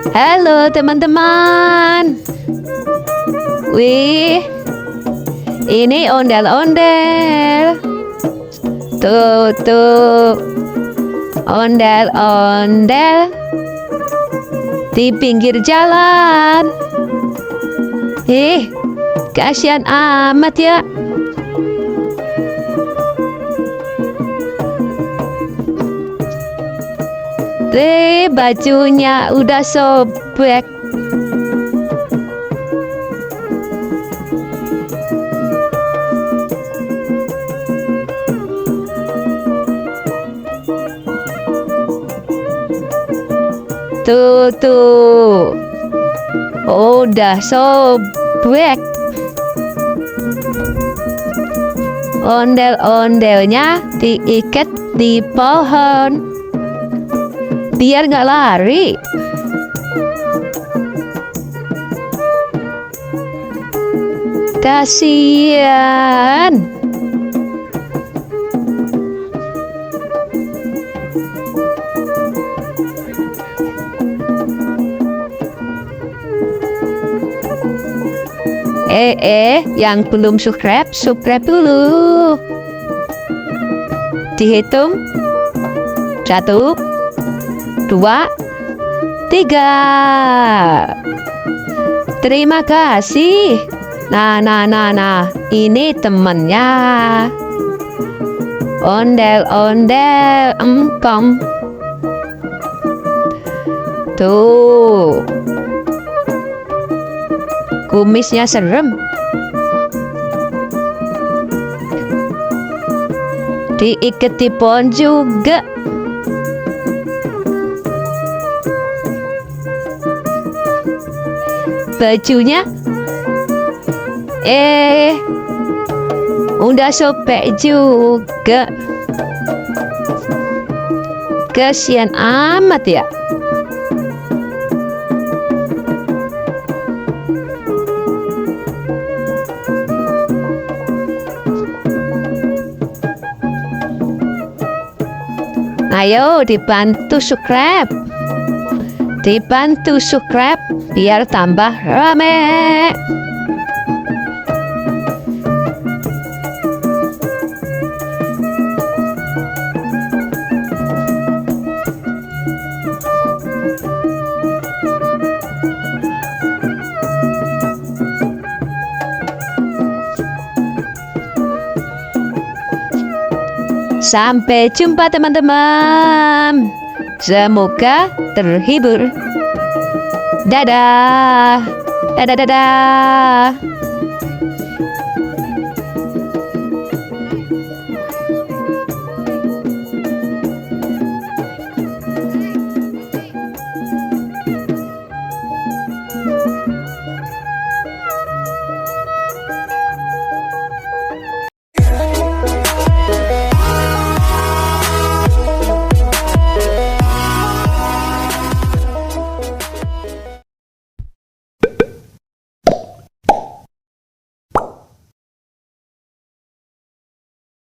Halo teman-teman. Wih, ini ondel-ondel. Tuh, ondel-ondel di pinggir jalan. Kasihan amat ya. Bajunya udah sobek. Tuh, udah sobek. Ondel-ondelnya diikat di pohon biar nggak lari. Kasian. Yang belum subscribe dulu. Dihitung 1, 2, 3. Terima kasih. Nah, ini temennya. Ondel-ondel engkong. Tuh, kumisnya serem. Diikat di pohon juga. Bajunya udah sobek juga. Kasihan amat ya. Ayo dibantu subscribe. Biar tambah rame. Sampai jumpa teman-teman. Semoga terhibur. Dadah.